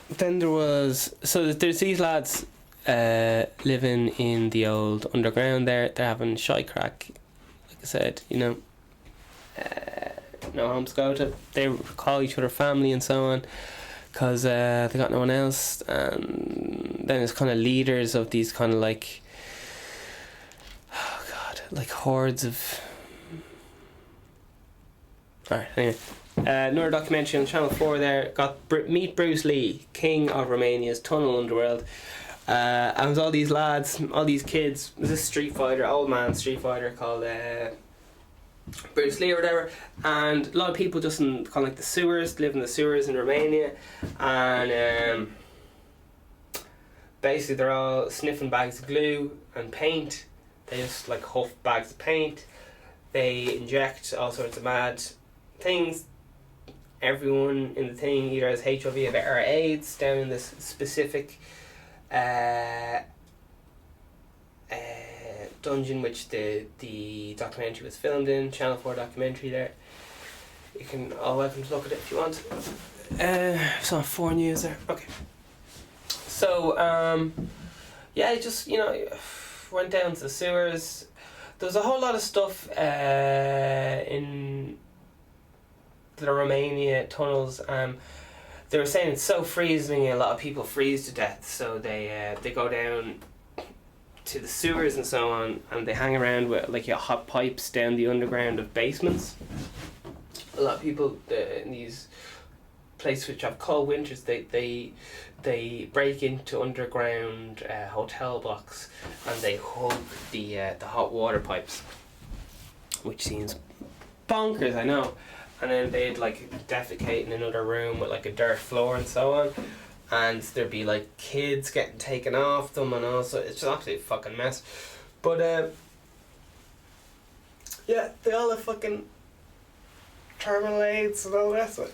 Then there's these lads living in the old underground there. They're having shy crack, like I said, you know. No homes to go to. They call each other family and so on because they got no one else. And then there's kind of leaders of these kind of like, oh god, like hordes of. Alright, anyway. Another documentary on Channel 4 there. Got Meet Bruce Lee, king of Romania's tunnel underworld. And it was all these lads, all these kids. It was this Street Fighter, old man Street Fighter called Bruce Lee or whatever. And a lot of people just in kind of like the sewers, live in the sewers in Romania. And basically they're all sniffing bags of glue and paint. They just like huff bags of paint. They inject all sorts of mad things. Everyone in the thing either has HIV or AIDS down in this specific dungeon which the documentary was filmed in. Channel 4 documentary there. You can all welcome to look at it if you want. It's on 4 News there. Okay. So yeah, just, you know, went down to the sewers. There was a whole lot of stuff in the Romania tunnels. They were saying it's so freezing, a lot of people freeze to death, so they go down to the sewers and so on, and they hang around with like hot pipes down the underground of basements. A lot of people in these places which have cold winters, they break into underground hotel blocks and they hug the hot water pipes, which seems bonkers, I know. And then they'd like defecate in another room with like a dirt floor and so on, and there'd be like kids getting taken off them, and also it's just an absolute fucking mess. But yeah, they all have fucking terminal AIDS and all that. So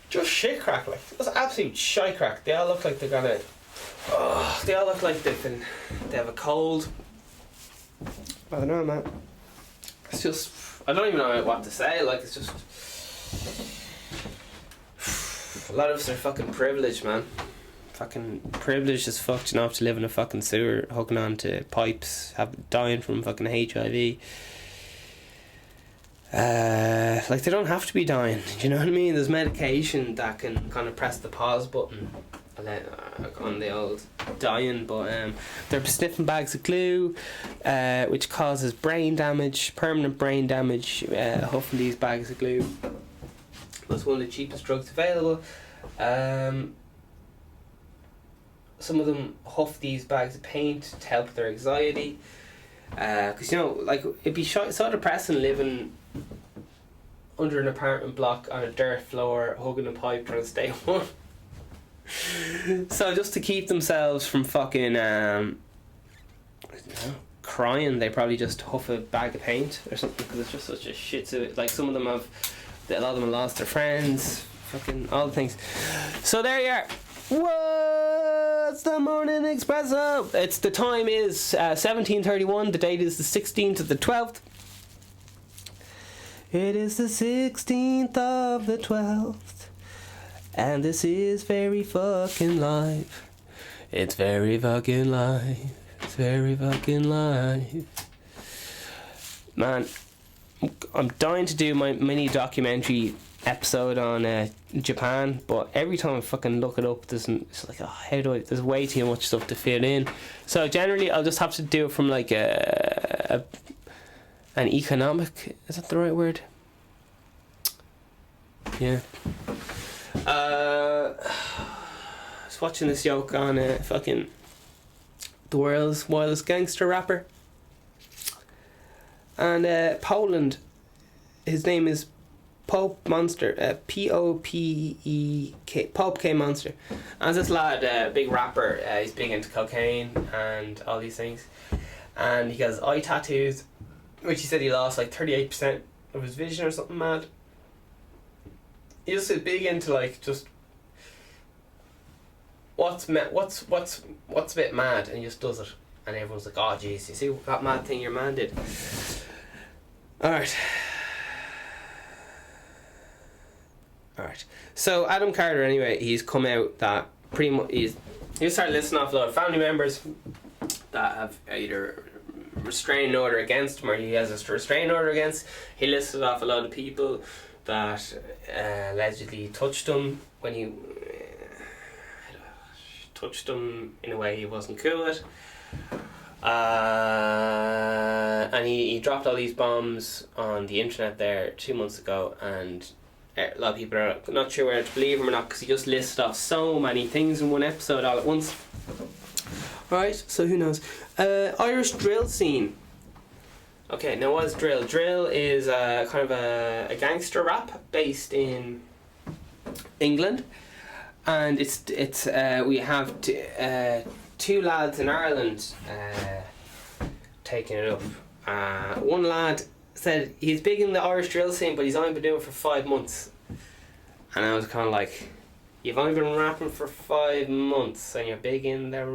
just shit crack, like it's absolute shite crack. They all look like they're gonna. Oh, they all look like they have a cold. I don't know, man. It's just. I don't even know what to say, like, it's just... A lot of us are fucking privileged, man. Fucking privileged as fuck, you know, to live in a fucking sewer, hooking on to pipes, dying from fucking HIV. Like, they don't have to be dying, do you know what I mean? There's medication that can kind of press the pause button on the old dying, but they're sniffing bags of glue, which causes brain damage, permanent brain damage, huffing these bags of glue. That's one of the cheapest drugs available. Some of them huff these bags of paint to help their anxiety. Because, you know, like, it'd be so depressing living under an apartment block on a dirt floor, hugging a pipe, trying to stay warm. So just to keep themselves from fucking crying, they probably just huff a bag of paint or something, because it's just such a shit. So, like, some of them have, a lot of them lost their friends, fucking all the things. So there you are. What's the morning espresso? The time is 17:31. The date is the 16th of the 12th. It is the 16th of the 12th, and this is very fucking live. It's very fucking live. It's very fucking live. Man, I'm dying to do my mini documentary episode on Japan, but every time I fucking look it up, it's like, there's way too much stuff to fit in. So generally, I'll just have to do it from like an economic, is that the right word? Yeah. I was watching this yoke on fucking the world's wildest gangster rapper, and Poland, his name is Pope Monster, P-O-P-E-K, Pope K Monster. And this lad, big rapper, he's big into cocaine and all these things, and he has eye tattoos, which he said he lost like 38% of his vision or something mad. He's just big into like just what's a bit mad, and he just does it, and everyone's like, oh jeez, you see that mad thing your man did. Alright, so Adam Carter, anyway, he's come out that pretty much he started listing off a lot of family members that have either restraining order against him or he has a restraining order against. He listed off a lot of people that allegedly touched him when he touched him in a way he wasn't cool with, and he dropped all these bombs on the internet there 2 months ago, and a lot of people are not sure whether to believe him or not, because he just listed off so many things in one episode all at once. Right, so who knows? Irish drill scene. Okay, now what is drill? Drill is kind of a gangster rap based in England, and it's we have two lads in Ireland taking it up. One lad said he's big in the Irish drill scene, but he's only been doing it for 5 months, and I was kind of like, you've only been rapping for 5 months and you're big in there.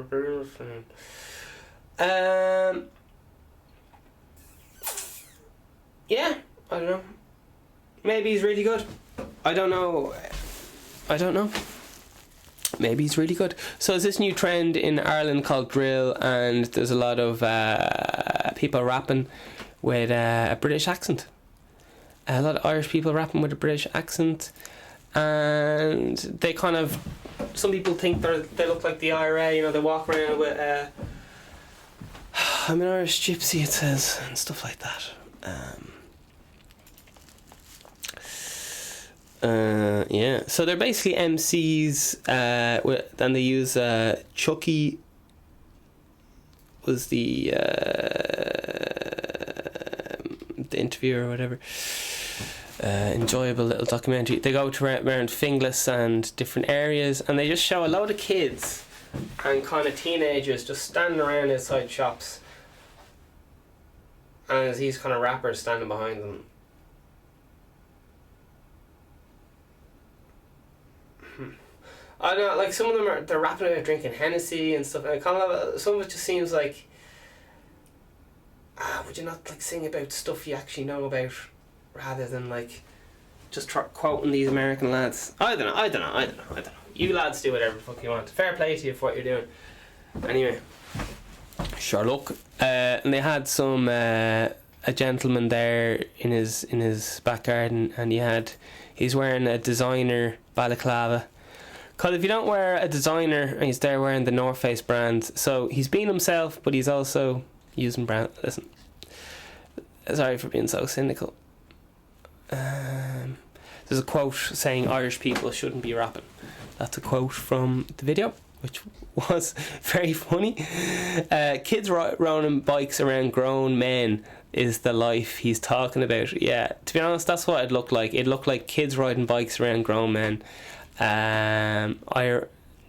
Yeah, I don't know. Maybe he's really good. I don't know. Maybe he's really good. So there's this new trend in Ireland called drill, and there's a lot of people rapping with a British accent. A lot of Irish people rapping with a British accent, and they kind of, some people think they look like the IRA, you know, they walk around with I'm an Irish gypsy, it says, and stuff like that. Yeah, so they're basically MCs, and they use Chucky was the interviewer or whatever. Enjoyable little documentary. They go to around Finglas and different areas, and they just show a load of kids and kind of teenagers just standing around outside shops, and there's these kind of rappers standing behind them. I don't know, like some of them they're rapping about drinking Hennessy and stuff, and I kind of, some of it just seems like, would you not like sing about stuff you actually know about, rather than like just quoting these American lads? I don't know. You lads do whatever the fuck you want. Fair play to you for what you're doing. Anyway, sure look. And they had some a gentleman there in his back garden, and he's wearing a designer balaclava. Because if you don't wear a designer, and he's there wearing the North Face brand, so he's being himself, but he's also using brand. Listen, sorry for being so cynical. There's a quote saying Irish people shouldn't be rapping. That's a quote from the video. which was very funny. Kids riding bikes around grown men is the life he's talking about. Yeah, to be honest, that's what it looked like. It looked like kids riding bikes around grown men.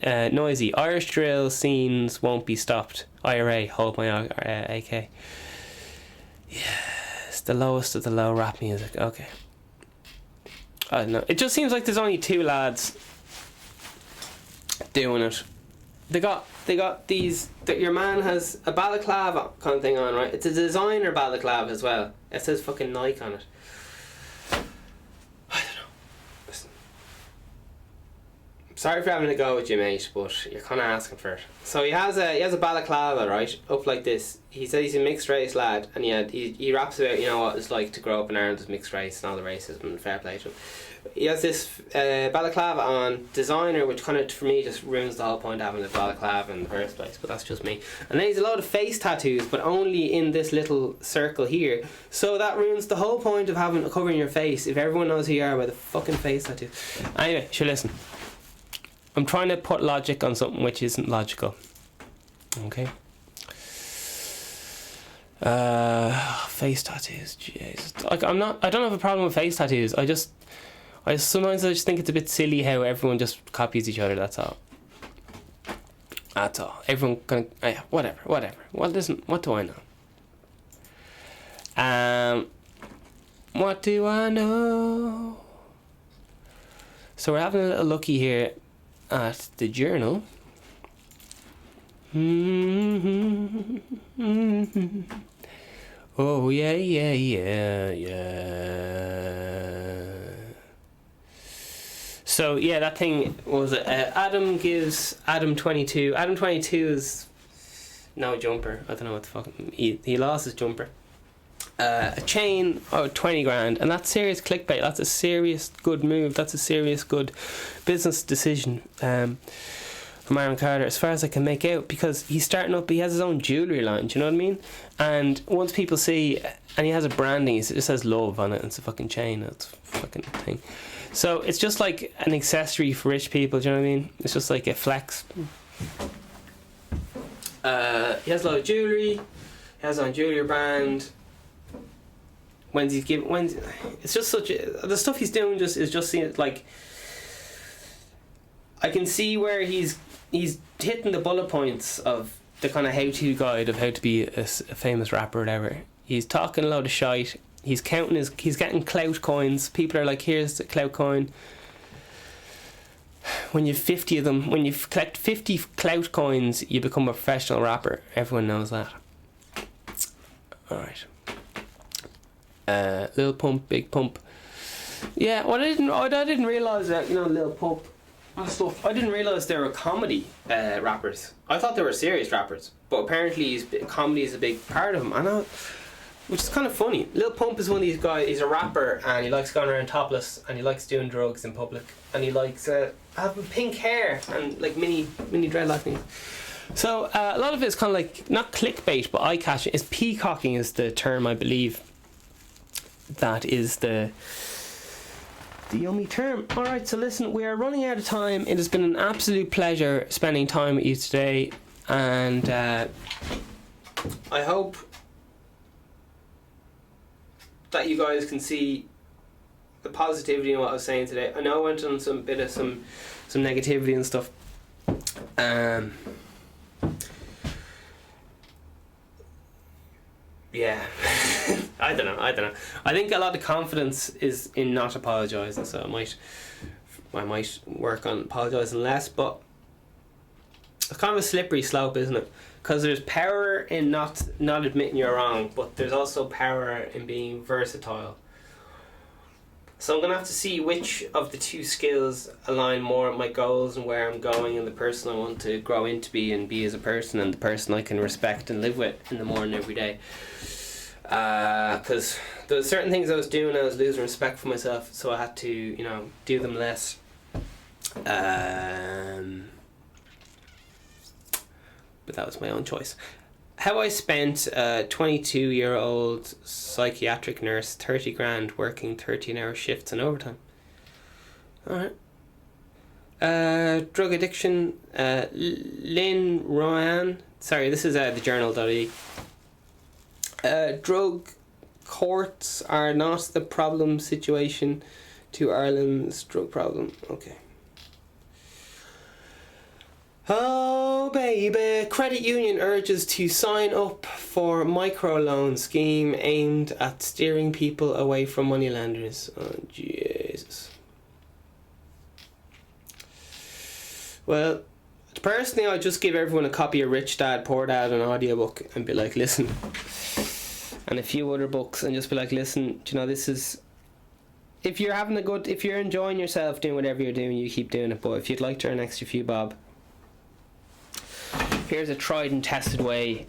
Noisy. Irish drill scenes won't be stopped. IRA, hold my AK. Yes, the lowest of the low rap music. Okay. I don't know. It just seems like there's only two lads doing it. They got these. Your man has a balaclava kind of thing on, right? It's a designer balaclava as well. It says fucking Nike on it. I don't know. Listen. Sorry for having to go with you, mate, but you're kind of asking for it. So he has a balaclava, right, up like this. He says he's a mixed race lad, and he raps about, you know, what it's like to grow up in Ireland as mixed race and all the racism, and fair play to him. He has this balaclava on, designer, which kind of, for me, just ruins the whole point of having a balaclava in the first place, but that's just me. And then he's a lot of face tattoos, but only in this little circle here. So that ruins the whole point of covering your face, if everyone knows who you are by the fucking face tattoos. Anyway, sure, listen. I'm trying to put logic on something which isn't logical. Okay? Face tattoos, Jesus. Like, I don't have a problem with face tattoos. Sometimes I just think it's a bit silly how everyone just copies each other. That's all. Everyone kind of whatever. Well, listen, what do I know? What do I know? So we're having a little looky here at the journal. Oh yeah. So yeah, that thing was Adam gives Adam 22. Adam 22 is no jumper. I don't know what the fuck. He lost his jumper. A chain of 20 grand, and that's serious clickbait. That's a serious good move. That's a serious good business decision from Aaron Carter, as far as I can make out, because he's starting up. He has his own jewellery line. Do you know what I mean? And once people see, and he has a branding, it just says love on it. And it's a fucking chain. It's a fucking thing. So it's just like an accessory for rich people. Do you know what I mean? It's just like a flex. He has a lot of jewellery. He has his own jewellery brand. It's just the stuff he's doing is just seeing like, I can see where he's hitting the bullet points of the kind of how-to guide of how to be a famous rapper or whatever. He's talking a load of shite. He's getting clout coins. People are like, here's the clout coin. When you've 50 of them, when you collect 50 clout coins, you become a professional rapper. Everyone knows that. Alright. Lil Pump, Big Pump. Yeah, well, I didn't realise that, you know, Lil Pump and stuff. I didn't realise they were comedy rappers. I thought they were serious rappers, but apparently comedy is a big part of him. Which is kind of funny. Lil Pump is one of these guys. He's a rapper, and he likes going around topless, and he likes doing drugs in public, and he likes having pink hair and like mini dreadlock things. So a lot of it is kind of like, not clickbait, but eye catching. Is peacocking is the term, I believe. That is the yummy term. Alright, so listen, we are running out of time. It has been an absolute pleasure spending time with you today, and I hope that you guys can see the positivity in what I was saying today. I know I went on some negativity and stuff. Yeah. I don't know. I think a lot of confidence is in not apologising, so I might work on apologising less, but it's kind of a slippery slope, isn't it? Because there's power in not admitting you're wrong, but there's also power in being versatile. So I'm going to have to see which of the two skills align more with my goals and where I'm going and the person I want to grow into be and be as a person, and the person I can respect and live with in the morning every day. Because there were certain things I was doing, I was losing respect for myself, so I had to, you know, do them less. But that was my own choice. How I spent a 22-year-old psychiatric nurse 30 grand working 13-hour shifts and overtime. Alright. drug addiction. Lynn Rowan. Sorry, this is the journal.ie. Drug courts are not the problem situation to Ireland's drug problem. Okay. Oh baby, credit union urges to sign up for microloan scheme aimed at steering people away from moneylenders. Oh Jesus. Well, personally, I'd just give everyone a copy of Rich Dad Poor Dad, an audiobook, and be like, listen, and a few other books, and just be like, listen, do you know, this is, if you're enjoying yourself doing whatever you're doing, you keep doing it, but if you'd like to earn an extra few bob, here's a tried and tested way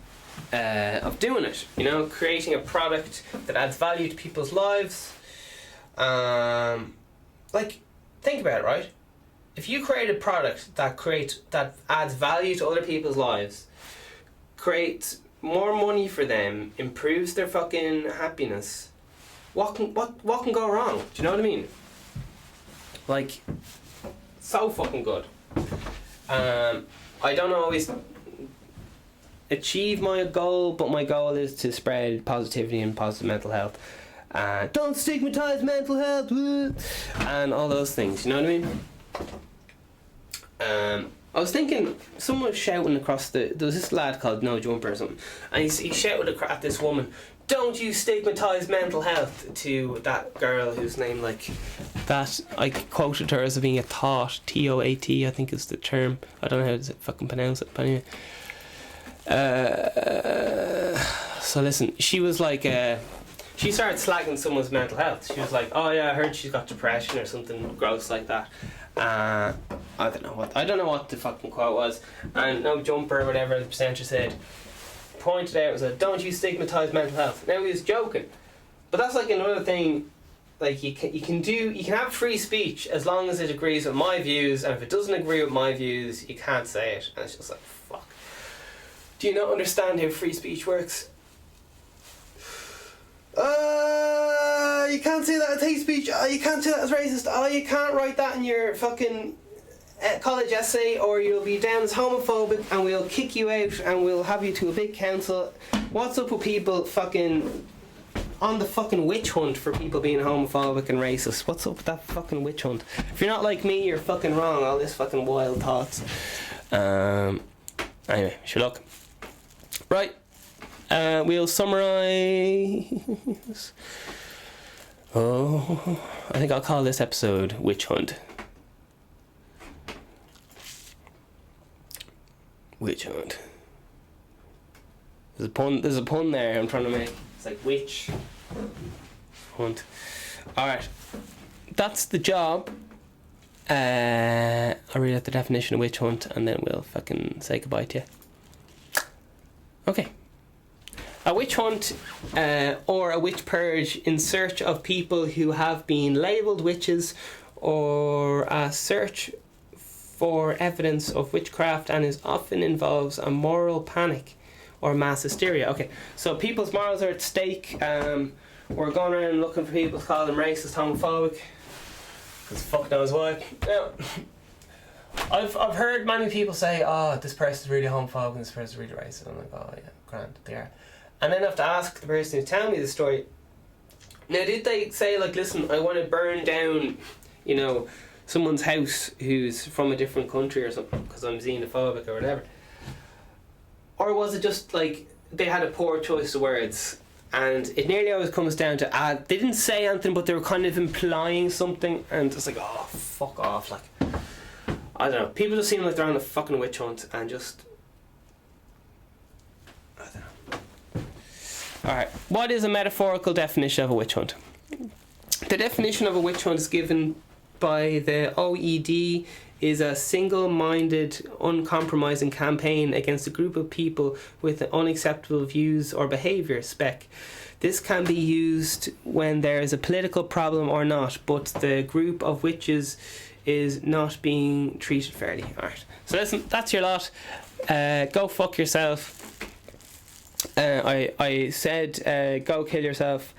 of doing it, you know, creating a product that adds value to people's lives. Like, think about it, right? If you create a product that adds value to other people's lives, creates more money for them, improves their fucking happiness, what can go wrong? Do you know what I mean? Like, so fucking good. I don't always achieve my goal, but my goal is to spread positivity and positive mental health. Don't stigmatize mental health, and all those things. You know what I mean? I was thinking, someone was shouting across there was this lad called No Jumper or something, and he shouted at this woman, "Don't you stigmatise mental health," to that girl whose name, like, that, I quoted her as being a thought, T-O-A-T, I think is the term. I don't know how to fucking pronounce it, but anyway. So listen, she was like, she started slagging someone's mental health. She was like, "Oh yeah, I heard she's got depression," or something gross like that. I don't know what the fucking quote was, and No Jumper or whatever the presenter said, pointed out, was like, "Don't you stigmatise mental health." Now, he was joking, but that's like another thing. Like, you can have free speech as long as it agrees with my views, and if it doesn't agree with my views, you can't say it. And it's just like, fuck. Do you not understand how free speech works? You can't say that as hate speech. You can't say that as racist. You can't write that in your fucking college essay, or you'll be down as homophobic, and we'll kick you out, and we'll have you to a big council. What's up with people fucking on the fucking witch hunt for people being homophobic and racist? What's up with that fucking witch hunt? If you're not like me, you're fucking wrong. All this fucking wild thoughts. Anyway, sure look. Right. We'll summarise. I think I'll call this episode Witch Hunt. Witch Hunt. There's a pun there I'm trying to make. It's like witch hunt. Alright. That's the job. I'll read out the definition of witch hunt, and then we'll fucking say goodbye to you. Okay. A witch hunt, or a witch purge, in search of people who have been labelled witches, or a search for evidence of witchcraft, and often involves a moral panic or mass hysteria. Okay, so people's morals are at stake. We're going around looking for people to call them racist, homophobic, because fuck knows why. Now, I've heard many people say, "Oh, this person's really homophobic and this person's really racist." I'm like, "Oh yeah, grand, they are." And then I have to ask the person who's telling me the story, now, did they say, like, "Listen, I want to burn down, you know, someone's house who's from a different country or something because I'm xenophobic," or whatever? Or was it just like they had a poor choice of words, and it nearly always comes down to they didn't say anything, but they were kind of implying something, and it's like, oh, fuck off. Like, I don't know, people just seem like they're on a fucking witch hunt, and just, I don't know. Alright, what is a metaphorical definition of a witch hunt? The definition of a witch hunt is given by the OED is a single-minded, uncompromising campaign against a group of people with unacceptable views or behaviour, spec. This can be used when there is a political problem or not, but the group of witches is not being treated fairly. Alright, so listen, that's your lot. Go fuck yourself. I said go kill yourself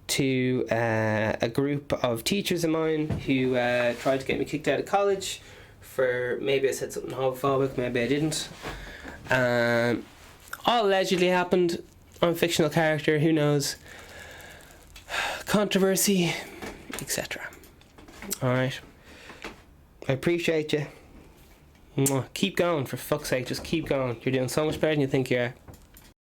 to a group of teachers of mine who tried to get me kicked out of college for maybe I said something homophobic, maybe I didn't. All allegedly happened. I'm a fictional character, who knows? Controversy, etc. Alright. I appreciate you. Mwah. Keep going, for fuck's sake, just keep going. You're doing so much better than you think you are.